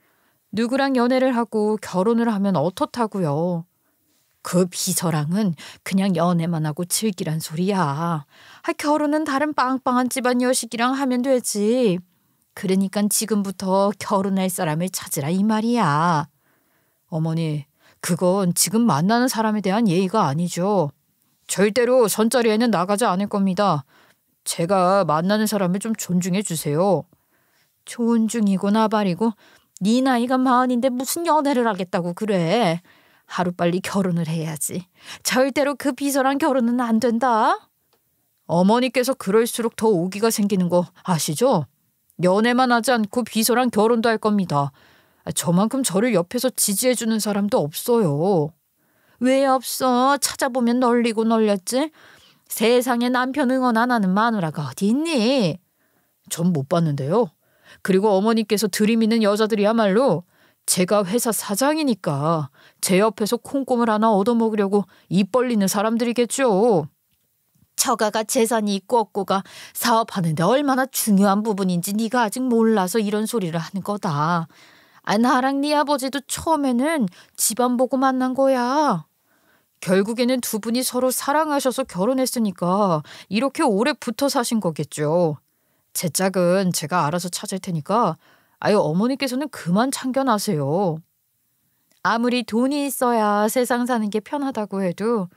누구랑 연애를 하고 결혼을 하면 어떻다고요. 그 비서랑은 그냥 연애만 하고 즐기란 소리야. 결혼은 다른 빵빵한 집안 여식이랑 하면 되지. 그러니까 지금부터 결혼할 사람을 찾으라 이 말이야. 어머니, 그건 지금 만나는 사람에 대한 예의가 아니죠. 절대로 손자리에는 나가지 않을 겁니다. 제가 만나는 사람을 좀 존중해 주세요. 존중이고 나발이고 네 나이가 40인데 무슨 연애를 하겠다고 그래. 하루빨리 결혼을 해야지. 절대로 그 비서랑 결혼은 안 된다. 어머니께서 그럴수록 더 오기가 생기는 거 아시죠? 연애만 하지 않고 비서랑 결혼도 할 겁니다. 저만큼 저를 옆에서 지지해주는 사람도 없어요. 왜 없어? 찾아보면 널리고 널렸지? 세상에 남편 응원 안 하는 마누라가 어디 있니? 전 못 봤는데요. 그리고 어머니께서 들이미는 여자들이야말로 제가 회사 사장이니까 제 옆에서 콩고물 하나 얻어먹으려고 입 벌리는 사람들이겠죠. 처가가 재산이 있고 없고가 사업하는데 얼마나 중요한 부분인지 네가 아직 몰라서 이런 소리를 하는 거다. 나랑 네 아버지도 처음에는 집안 보고 만난 거야. 결국에는 두 분이 서로 사랑하셔서 결혼했으니까 이렇게 오래 붙어 사신 거겠죠. 제 짝은 제가 알아서 찾을 테니까 아유, 어머니께서는 그만 참견하세요. 아무리 돈이 있어야 세상 사는 게 편하다고 해도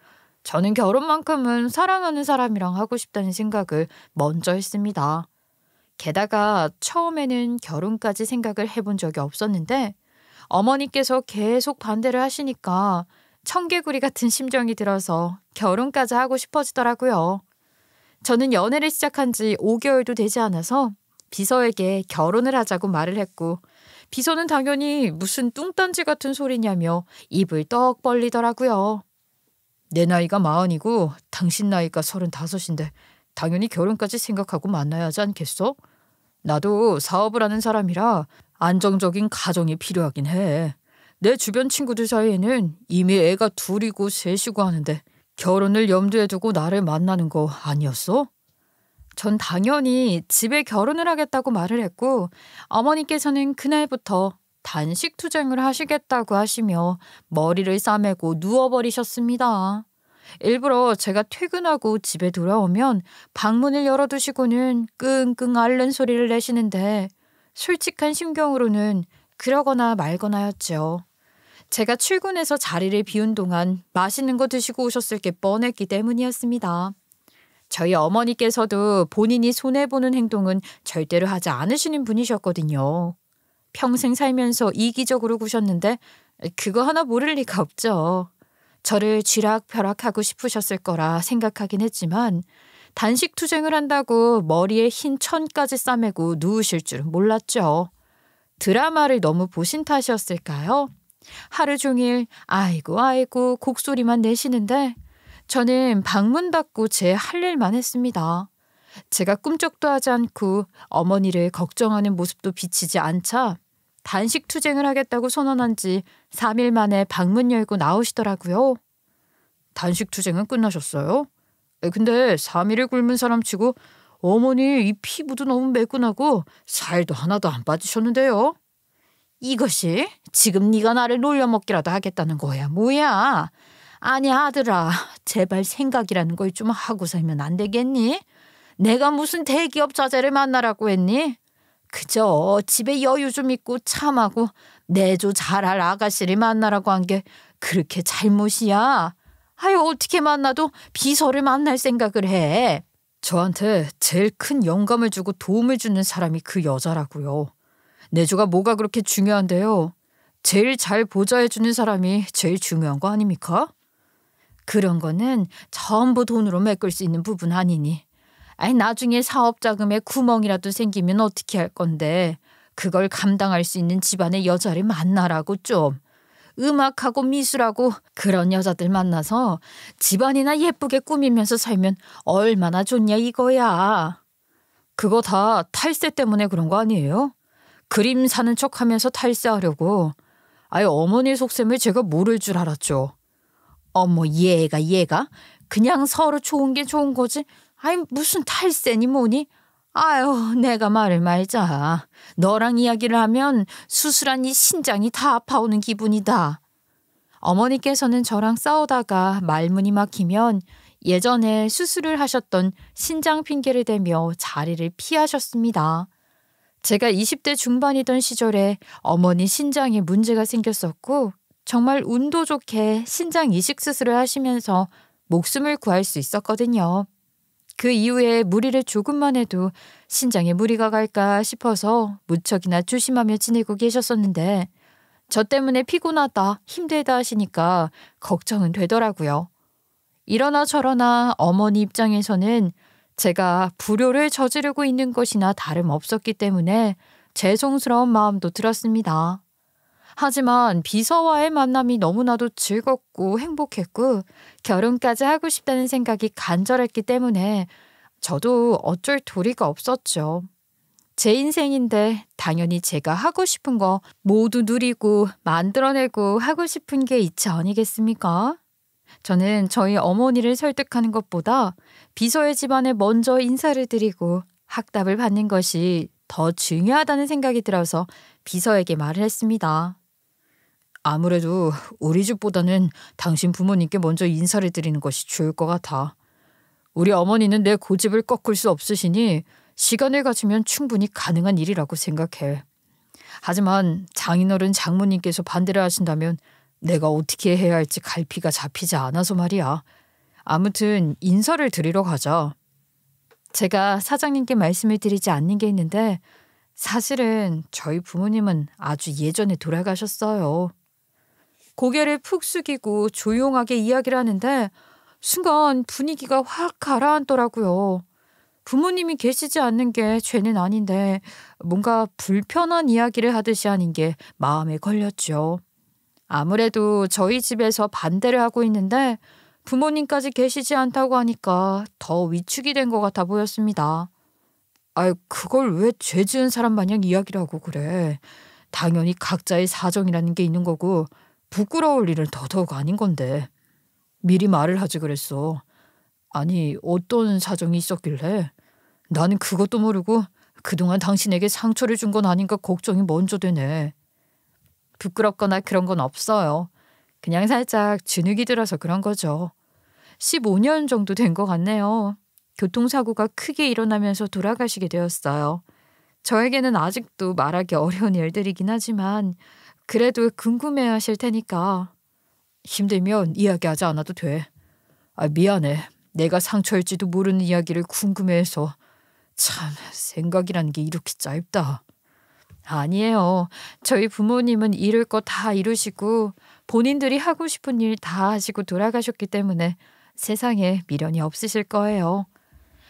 저는 결혼만큼은 사랑하는 사람이랑 하고 싶다는 생각을 먼저 했습니다. 게다가 처음에는 결혼까지 생각을 해본 적이 없었는데 어머니께서 계속 반대를 하시니까 청개구리 같은 심정이 들어서 결혼까지 하고 싶어지더라고요. 저는 연애를 시작한 지 5개월도 되지 않아서 비서에게 결혼을 하자고 말을 했고 비서는 당연히 무슨 뚱딴지 같은 소리냐며 입을 떡 벌리더라고요. 내 나이가 40이고 당신 나이가 35인데 당연히 결혼까지 생각하고 만나야 하지 않겠어? 나도 사업을 하는 사람이라 안정적인 가정이 필요하긴 해. 내 주변 친구들 사이에는 이미 애가 둘이고 셋이고 하는데 결혼을 염두에 두고 나를 만나는 거 아니었어? 전 당연히 집에 결혼을 하겠다고 말을 했고 어머니께서는 그날부터 단식 투쟁을 하시겠다고 하시며 머리를 싸매고 누워버리셨습니다. 일부러 제가 퇴근하고 집에 돌아오면 방문을 열어두시고는 끙끙 앓는 소리를 내시는데 솔직한 심경으로는 그러거나 말거나였죠. 제가 출근해서 자리를 비운 동안 맛있는 거 드시고 오셨을 게 뻔했기 때문이었습니다. 저희 어머니께서도 본인이 손해보는 행동은 절대로 하지 않으시는 분이셨거든요. 평생 살면서 이기적으로 구셨는데 그거 하나 모를 리가 없죠. 저를 쥐락펴락하고 싶으셨을 거라 생각하긴 했지만 단식 투쟁을 한다고 머리에 흰 천까지 싸매고 누우실 줄은 몰랐죠. 드라마를 너무 보신 탓이었을까요? 하루 종일 아이고 아이고 곡소리만 내시는데 저는 방문 닫고 제 할 일만 했습니다. 제가 꿈쩍도 하지 않고 어머니를 걱정하는 모습도 비치지 않자 단식 투쟁을 하겠다고 선언한 지 3일 만에 방문 열고 나오시더라고요. 단식 투쟁은 끝나셨어요? 근데 3일을 굶은 사람 치고 어머니 이 피부도 너무 매끈하고 살도 하나도 안 빠지셨는데요. 이것이 지금 네가 나를 놀려먹기라도 하겠다는 거야 뭐야? 아니 아들아, 제발 생각이라는 걸 좀 하고 살면 안 되겠니? 내가 무슨 대기업 자제를 만나라고 했니? 그저 집에 여유 좀 있고 참하고 내조 잘할 아가씨를 만나라고 한 게 그렇게 잘못이야? 아유, 어떻게 만나도 비서를 만날 생각을 해. 저한테 제일 큰 영감을 주고 도움을 주는 사람이 그 여자라고요. 내조가 뭐가 그렇게 중요한데요. 제일 잘 보좌해주는 사람이 제일 중요한 거 아닙니까? 그런 거는 전부 돈으로 메꿀 수 있는 부분 아니니. 아니 나중에 사업 자금에 구멍이라도 생기면 어떻게 할 건데 그걸 감당할 수 있는 집안의 여자를 만나라고 좀. 음악하고 미술하고 그런 여자들 만나서 집안이나 예쁘게 꾸미면서 살면 얼마나 좋냐 이거야. 그거 다 탈세 때문에 그런 거 아니에요? 그림 사는 척하면서 탈세하려고. 아예 어머니 속셈을 제가 모를 줄 알았죠. 어머 얘가 그냥 서로 좋은 게 좋은 거지. 아이 무슨 탈세니 뭐니. 아유 내가 말을 말자. 너랑 이야기를 하면 수술한 이 신장이 다 아파오는 기분이다. 어머니께서는 저랑 싸우다가 말문이 막히면 예전에 수술을 하셨던 신장 핑계를 대며 자리를 피하셨습니다. 제가 20대 중반이던 시절에 어머니 신장에 문제가 생겼었고 정말 운도 좋게 신장 이식 수술을 하시면서 목숨을 구할 수 있었거든요. 그 이후에 무리를 조금만 해도 신장에 무리가 갈까 싶어서 무척이나 조심하며 지내고 계셨었는데 저 때문에 피곤하다, 힘들다 하시니까 걱정은 되더라고요. 이러나 저러나 어머니 입장에서는 제가 불효를 저지르고 있는 것이나 다름없었기 때문에 죄송스러운 마음도 들었습니다. 하지만 비서와의 만남이 너무나도 즐겁고 행복했고 결혼까지 하고 싶다는 생각이 간절했기 때문에 저도 어쩔 도리가 없었죠. 제 인생인데 당연히 제가 하고 싶은 거 모두 누리고 만들어내고 하고 싶은 게 이치 아니겠습니까? 저는 저희 어머니를 설득하는 것보다 비서의 집안에 먼저 인사를 드리고 학답을 받는 것이 더 중요하다는 생각이 들어서 비서에게 말을 했습니다. 아무래도 우리 집보다는 당신 부모님께 먼저 인사를 드리는 것이 좋을 것 같아. 우리 어머니는 내 고집을 꺾을 수 없으시니 시간을 가지면 충분히 가능한 일이라고 생각해. 하지만 장인어른 장모님께서 반대를 하신다면 내가 어떻게 해야 할지 갈피가 잡히지 않아서 말이야. 아무튼 인사를 드리러 가자. 제가 사장님께 말씀을 드리지 않는 게 있는데 사실은 저희 부모님은 아주 예전에 돌아가셨어요. 고개를 푹 숙이고 조용하게 이야기를 하는데 순간 분위기가 확 가라앉더라고요. 부모님이 계시지 않는 게 죄는 아닌데 뭔가 불편한 이야기를 하듯이 하는 게 마음에 걸렸죠. 아무래도 저희 집에서 반대를 하고 있는데 부모님까지 계시지 않다고 하니까 더 위축이 된 것 같아 보였습니다. 아유, 그걸 왜 죄 지은 사람 마냥 이야기를 하고 그래. 당연히 각자의 사정이라는 게 있는 거고 부끄러울 일은 더더욱 아닌 건데. 미리 말을 하지 그랬어. 아니, 어떤 사정이 있었길래? 나는 그것도 모르고 그동안 당신에게 상처를 준 건 아닌가 걱정이 먼저 되네. 부끄럽거나 그런 건 없어요. 그냥 살짝 주눅이 들어서 그런 거죠. 15년 정도 된 것 같네요. 교통사고가 크게 일어나면서 돌아가시게 되었어요. 저에게는 아직도 말하기 어려운 일들이긴 하지만 그래도 궁금해하실 테니까 힘들면 이야기하지 않아도 돼. 미안해. 내가 상처일지도 모르는 이야기를 궁금해해서. 참 생각이라는 게 이렇게 짧다. 아니에요. 저희 부모님은 이룰 거 다 이루시고 본인들이 하고 싶은 일 다 하시고 돌아가셨기 때문에 세상에 미련이 없으실 거예요.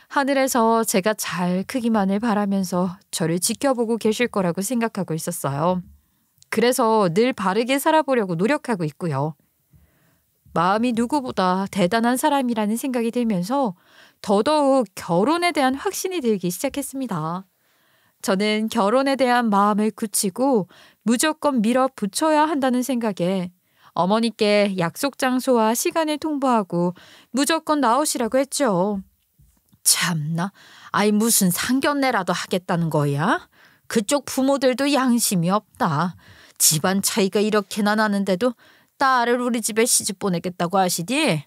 하늘에서 제가 잘 크기만을 바라면서 저를 지켜보고 계실 거라고 생각하고 있었어요. 그래서 늘 바르게 살아보려고 노력하고 있고요. 마음이 누구보다 대단한 사람이라는 생각이 들면서 더더욱 결혼에 대한 확신이 들기 시작했습니다. 저는 결혼에 대한 마음을 굳히고 무조건 밀어붙여야 한다는 생각에 어머니께 약속 장소와 시간을 통보하고 무조건 나오시라고 했죠. 참나, 아이 무슨 상견례라도 하겠다는 거야? 그쪽 부모들도 양심이 없다. 집안 차이가 이렇게나 나는데도 딸을 우리 집에 시집 보내겠다고 하시디?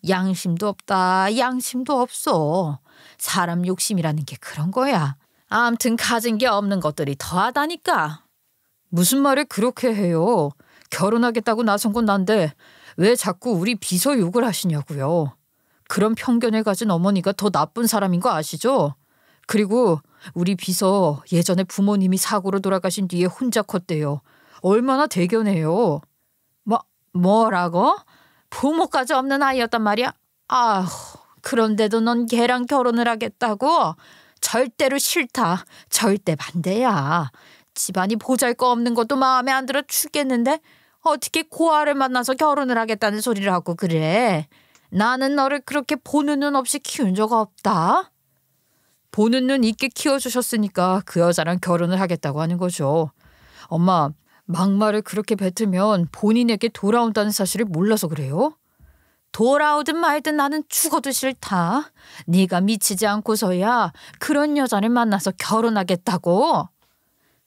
양심도 없다. 양심도 없어. 사람 욕심이라는 게 그런 거야. 아무튼 가진 게 없는 것들이 더하다니까. 무슨 말을 그렇게 해요. 결혼하겠다고 나선 건 난데 왜 자꾸 우리 비서 욕을 하시냐고요. 그런 편견을 가진 어머니가 더 나쁜 사람인 거 아시죠? 그리고 우리 비서 예전에 부모님이 사고로 돌아가신 뒤에 혼자 컸대요. 얼마나 대견해요. 뭐라고? 부모까지 없는 아이였단 말이야? 아휴, 그런데도 넌 걔랑 결혼을 하겠다고? 절대로 싫다. 절대 반대야. 집안이 보잘것없는 것도 마음에 안 들어 죽겠는데 어떻게 고아를 만나서 결혼을 하겠다는 소리를 하고 그래. 나는 너를 그렇게 보는 눈 없이 키운 적 없다. 보는 눈 있게 키워주셨으니까 그 여자랑 결혼을 하겠다고 하는 거죠. 엄마, 막말을 그렇게 뱉으면 본인에게 돌아온다는 사실을 몰라서 그래요? 돌아오든 말든 나는 죽어도 싫다. 네가 미치지 않고서야 그런 여자를 만나서 결혼하겠다고.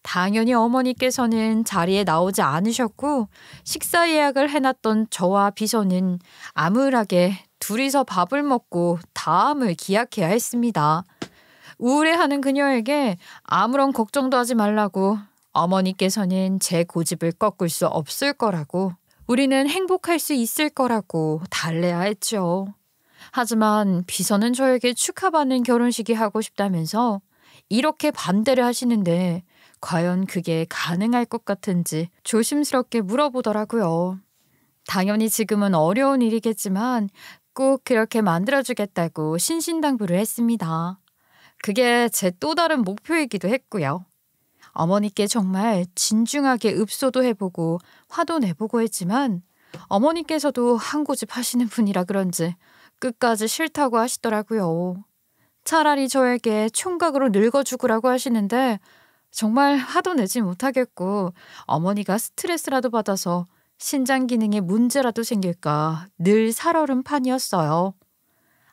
당연히 어머니께서는 자리에 나오지 않으셨고 식사 예약을 해놨던 저와 비서는 암울하게 둘이서 밥을 먹고 다음을 기약해야 했습니다. 우울해하는 그녀에게 아무런 걱정도 하지 말라고, 어머니께서는 제 고집을 꺾을 수 없을 거라고, 우리는 행복할 수 있을 거라고 달래야 했죠. 하지만 비서는 저에게 축하받는 결혼식이 하고 싶다면서 이렇게 반대를 하시는데 과연 그게 가능할 것 같은지 조심스럽게 물어보더라고요. 당연히 지금은 어려운 일이겠지만 꼭 그렇게 만들어주겠다고 신신당부를 했습니다. 그게 제 또 다른 목표이기도 했고요. 어머니께 정말 진중하게 읍소도 해보고 화도 내보고 했지만 어머니께서도 한 고집 하시는 분이라 그런지 끝까지 싫다고 하시더라고요. 차라리 저에게 총각으로 늙어 죽으라고 하시는데 정말 화도 내지 못하겠고 어머니가 스트레스라도 받아서 신장 기능에 문제라도 생길까 늘 살얼음 판이었어요.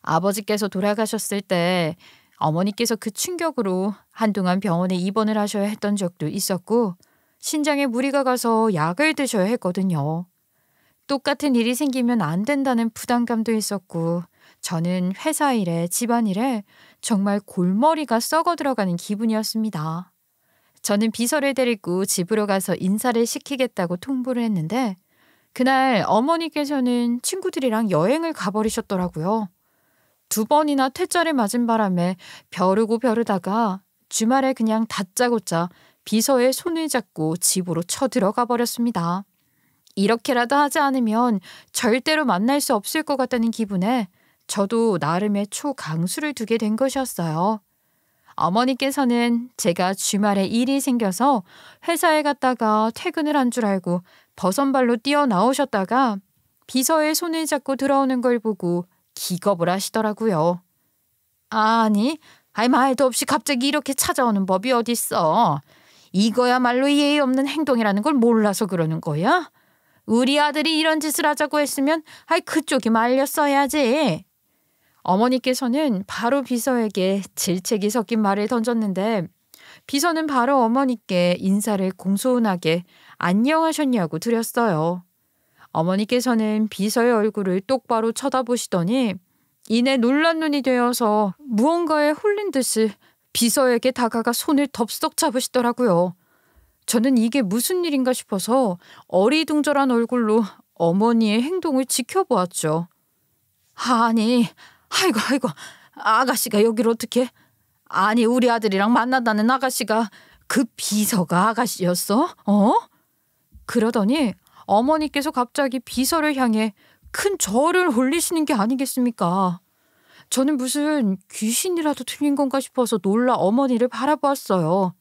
아버지께서 돌아가셨을 때 어머니께서 그 충격으로 한동안 병원에 입원을 하셔야 했던 적도 있었고 신장에 무리가 가서 약을 드셔야 했거든요. 똑같은 일이 생기면 안 된다는 부담감도 있었고 저는 회사 일에 집안일에 정말 골머리가 썩어 들어가는 기분이었습니다. 저는 비서를 데리고 집으로 가서 인사를 시키겠다고 통보를 했는데 그날 어머니께서는 친구들이랑 여행을 가버리셨더라고요. 2번이나 퇴짜를 맞은 바람에 벼르고 벼르다가 주말에 그냥 다짜고짜 비서의 손을 잡고 집으로 쳐들어가 버렸습니다. 이렇게라도 하지 않으면 절대로 만날 수 없을 것 같다는 기분에 저도 나름의 초강수를 두게 된 것이었어요. 어머니께서는 제가 주말에 일이 생겨서 회사에 갔다가 퇴근을 한 줄 알고 버선발로 뛰어나오셨다가 비서의 손을 잡고 들어오는 걸 보고 기겁을 하시더라고요. 아니, 말도 없이 갑자기 이렇게 찾아오는 법이 어딨어. 이거야말로 예의 없는 행동이라는 걸 몰라서 그러는 거야? 우리 아들이 이런 짓을 하자고 했으면 그쪽이 말렸어야지. 어머니께서는 바로 비서에게 질책이 섞인 말을 던졌는데 비서는 바로 어머니께 인사를 공손하게 안녕하셨냐고 드렸어요. 어머니께서는 비서의 얼굴을 똑바로 쳐다보시더니 이내 놀란 눈이 되어서 무언가에 홀린 듯이 비서에게 다가가 손을 덥석 잡으시더라고요. 저는 이게 무슨 일인가 싶어서 어리둥절한 얼굴로 어머니의 행동을 지켜보았죠. 아니, 아이고, 아가씨가 여기를 어떻게? 아니, 우리 아들이랑 만난다는 아가씨가 그 비서가 아가씨였어? 그러더니 어머니께서 갑자기 비서를 향해 큰 절을 올리시는 게 아니겠습니까? 저는 무슨 귀신이라도 들린 건가 싶어서 놀라 어머니를 바라보았어요.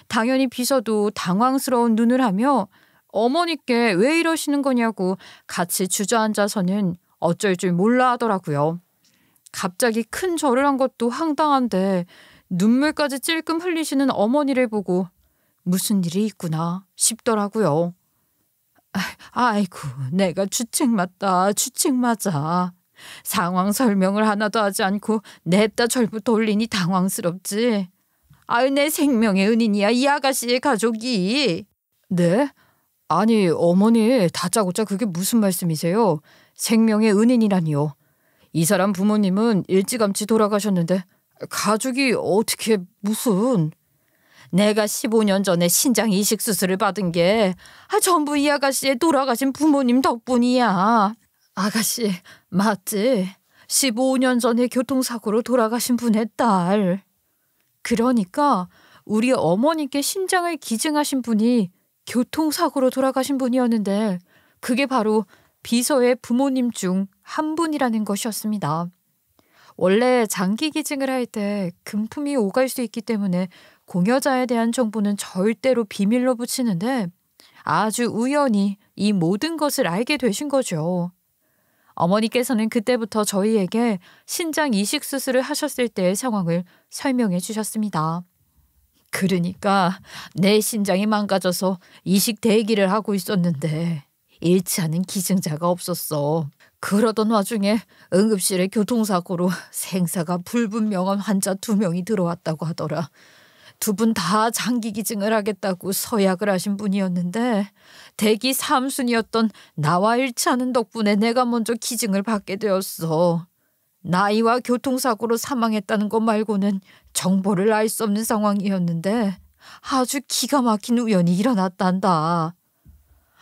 당연히 비서도 당황스러운 눈을 하며 어머니께 왜 이러시는 거냐고 같이 주저앉아서는 어쩔 줄 몰라 하더라고요. 갑자기 큰 절을 한 것도 황당한데 눈물까지 찔끔 흘리시는 어머니를 보고 무슨 일이 있구나 싶더라고요. 아이고, 내가 주책 맞아. 상황 설명을 하나도 하지 않고 냅다 절부터 올리니 당황스럽지. 내 생명의 은인이야, 이 아가씨의 가족이. 네? 아니, 어머니 다짜고짜 그게 무슨 말씀이세요? 생명의 은인이라니요. 이 사람 부모님은 일찌감치 돌아가셨는데 가족이 어떻게 무슨... 내가 15년 전에 신장 이식 수술을 받은 게 전부 이 아가씨의 돌아가신 부모님 덕분이야. 아가씨 맞지? 15년 전에 교통사고로 돌아가신 분의 딸. 그러니까 우리 어머니께 신장을 기증하신 분이 교통사고로 돌아가신 분이었는데 그게 바로 비서의 부모님 중 한 분이라는 것이었습니다. 원래 장기 기증을 할 때 금품이 오갈 수 있기 때문에 공여자에 대한 정보는 절대로 비밀로 붙이는데 아주 우연히 이 모든 것을 알게 되신 거죠. 어머니께서는 그때부터 저희에게 신장 이식 수술을 하셨을 때의 상황을 설명해 주셨습니다. 그러니까 내 신장이 망가져서 이식 대기를 하고 있었는데 잃지 않은 기증자가 없었어. 그러던 와중에 응급실에 교통사고로 생사가 불분명한 환자 2명이 들어왔다고 하더라. 2분 다 장기 기증을 하겠다고 서약을 하신 분이었는데 대기 3순위였던 나와 일치하는 덕분에 내가 먼저 기증을 받게 되었어. 나이와 교통사고로 사망했다는 것 말고는 정보를 알 수 없는 상황이었는데 아주 기가 막힌 우연이 일어났단다.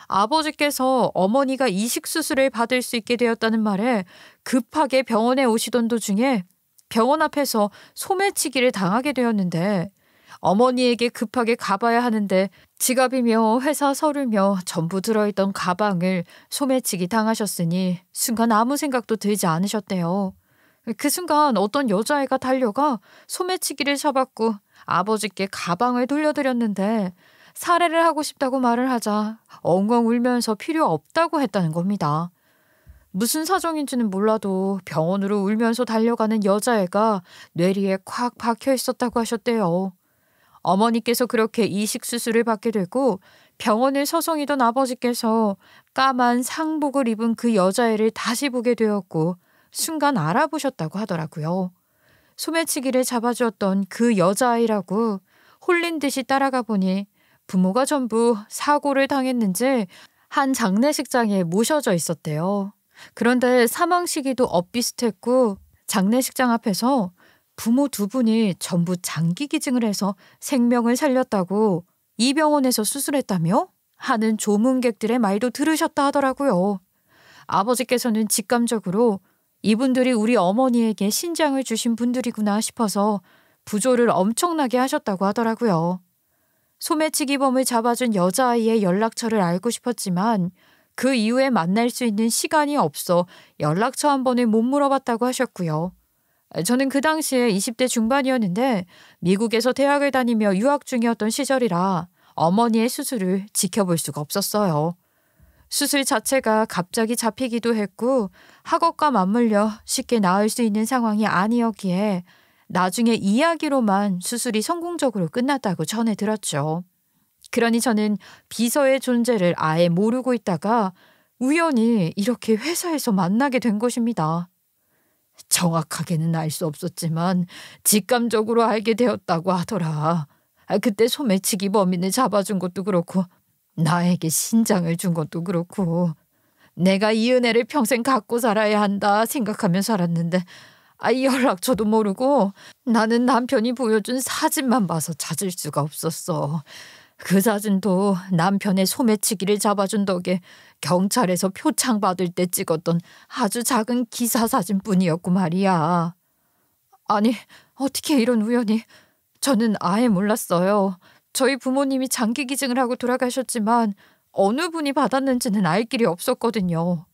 아버지께서 어머니가 이식 수술을 받을 수 있게 되었다는 말에 급하게 병원에 오시던 도중에 병원 앞에서 소매치기를 당하게 되었는데 어머니에게 급하게 가봐야 하는데 지갑이며 회사 서류며 전부 들어있던 가방을 소매치기 당하셨으니 순간 아무 생각도 들지 않으셨대요. 그 순간 어떤 여자애가 달려가 소매치기를 잡았고 아버지께 가방을 돌려드렸는데 살해를 하고 싶다고 말을 하자 엉엉 울면서 필요 없다고 했다는 겁니다. 무슨 사정인지는 몰라도 병원으로 울면서 달려가는 여자애가 뇌리에 콱 박혀 있었다고 하셨대요. 어머니께서 그렇게 이식 수술을 받게 되고 병원을 서성이던 아버지께서 까만 상복을 입은 그 여자애를 다시 보게 되었고 순간 알아보셨다고 하더라고요. 소매치기를 잡아주었던 그 여자아이라고 홀린 듯이 따라가 보니 부모가 전부 사고를 당했는지 한 장례식장에 모셔져 있었대요. 그런데 사망 시기도 엇비슷했고 장례식장 앞에서 부모 2분이 전부 장기 기증을 해서 생명을 살렸다고 이 병원에서 수술했다며? 하는 조문객들의 말도 들으셨다 하더라고요. 아버지께서는 직감적으로 이분들이 우리 어머니에게 신장을 주신 분들이구나 싶어서 부조를 엄청나게 하셨다고 하더라고요. 소매치기범을 잡아준 여자아이의 연락처를 알고 싶었지만 그 이후에 만날 수 있는 시간이 없어 연락처 한 번을 못 물어봤다고 하셨고요. 저는 그 당시에 20대 중반이었는데 미국에서 대학을 다니며 유학 중이었던 시절이라 어머니의 수술을 지켜볼 수가 없었어요. 수술 자체가 갑자기 잡히기도 했고 학업과 맞물려 쉽게 나을 수 있는 상황이 아니었기에 나중에 이야기로만 수술이 성공적으로 끝났다고 전해 들었죠. 그러니 저는 비서의 존재를 아예 모르고 있다가 우연히 이렇게 회사에서 만나게 된 것입니다. 정확하게는 알 수 없었지만 직감적으로 알게 되었다고 하더라. 그때 소매치기 범인을 잡아준 것도 그렇고 나에게 신장을 준 것도 그렇고 내가 이 은혜를 평생 갖고 살아야 한다 생각하며 살았는데 연락처도 모르고 나는 남편이 보여준 사진만 봐서 찾을 수가 없었어. 그 사진도 남편의 소매치기를 잡아준 덕에 경찰에서 표창 받을 때 찍었던 아주 작은 기사 사진뿐이었고 말이야. 아니, 어떻게 이런 우연이. 저는 아예 몰랐어요. 저희 부모님이 장기 기증을 하고 돌아가셨지만 어느 분이 받았는지는 알 길이 없었거든요.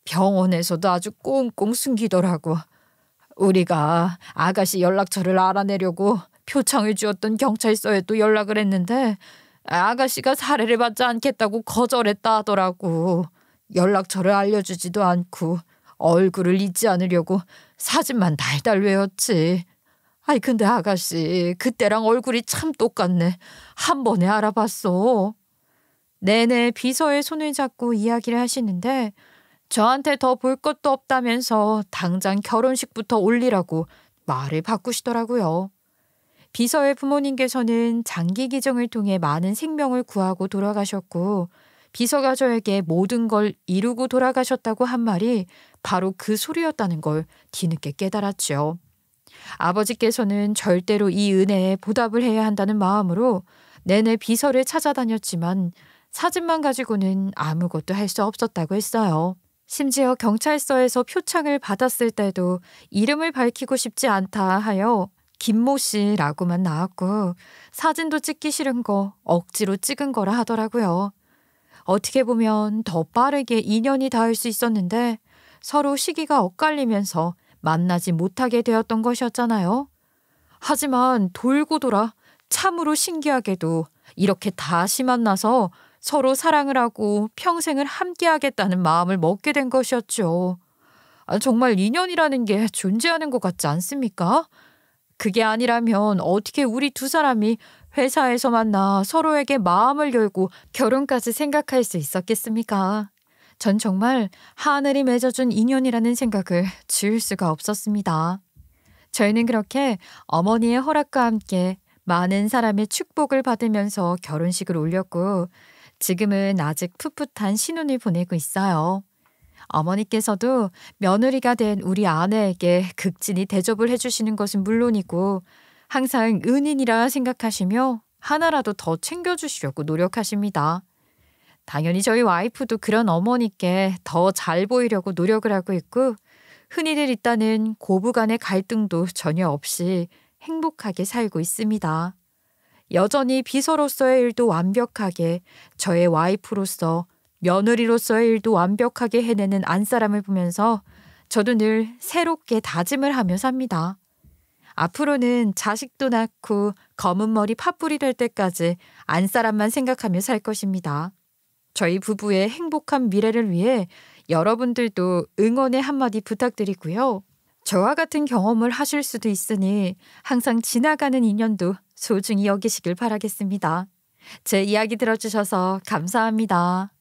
병원에서도 아주 꽁꽁 숨기더라고. 우리가 아가씨 연락처를 알아내려고 표창을 주었던 경찰서에 또 연락을 했는데 아가씨가 살해를 받지 않겠다고 거절했다 하더라고. 연락처를 알려주지도 않고 얼굴을 잊지 않으려고 사진만 달달 외웠지. 근데 아가씨 그때랑 얼굴이 참 똑같네. 한 번에 알아봤어. 내내 비서의 손을 잡고 이야기를 하시는데 저한테 더 볼 것도 없다면서 당장 결혼식부터 올리라고 말을 바꾸시더라고요. 비서의 부모님께서는 장기 기증을 통해 많은 생명을 구하고 돌아가셨고 비서가 저에게 모든 걸 이루고 돌아가셨다고 한 말이 바로 그 소리였다는 걸 뒤늦게 깨달았죠. 아버지께서는 절대로 이 은혜에 보답을 해야 한다는 마음으로 내내 비서를 찾아다녔지만 사진만 가지고는 아무것도 할 수 없었다고 했어요. 심지어 경찰서에서 표창을 받았을 때도 이름을 밝히고 싶지 않다 하여 김모 씨라고만 나왔고 사진도 찍기 싫은 거 억지로 찍은 거라 하더라고요. 어떻게 보면 더 빠르게 2년이 닿을 수 있었는데 서로 시기가 엇갈리면서 만나지 못하게 되었던 것이었잖아요. 하지만 돌고 돌아 참으로 신기하게도 이렇게 다시 만나서 서로 사랑을 하고 평생을 함께하겠다는 마음을 먹게 된 것이었죠. 정말 인연이라는 게 존재하는 것 같지 않습니까? 그게 아니라면 어떻게 우리 두 사람이 회사에서 만나 서로에게 마음을 열고 결혼까지 생각할 수 있었겠습니까? 전 정말 하늘이 맺어준 인연이라는 생각을 지울 수가 없었습니다. 저희는 그렇게 어머니의 허락과 함께 많은 사람의 축복을 받으면서 결혼식을 올렸고 지금은 아직 풋풋한 신혼을 보내고 있어요. 어머니께서도 며느리가 된 우리 아내에게 극진히 대접을 해주시는 것은 물론이고 항상 은인이라 생각하시며 하나라도 더 챙겨주시려고 노력하십니다. 당연히 저희 와이프도 그런 어머니께 더 잘 보이려고 노력을 하고 있고 흔히들 있다는 고부간의 갈등도 전혀 없이 행복하게 살고 있습니다. 여전히 비서로서의 일도 완벽하게, 저의 와이프로서 며느리로서의 일도 완벽하게 해내는 안사람을 보면서 저도 늘 새롭게 다짐을 하며 삽니다. 앞으로는 자식도 낳고 검은 머리 팥불이 될 때까지 안사람만 생각하며 살 것입니다. 저희 부부의 행복한 미래를 위해 여러분들도 응원의 한마디 부탁드리고요. 저와 같은 경험을 하실 수도 있으니 항상 지나가는 인연도 소중히 여기시길 바라겠습니다. 제 이야기 들어주셔서 감사합니다.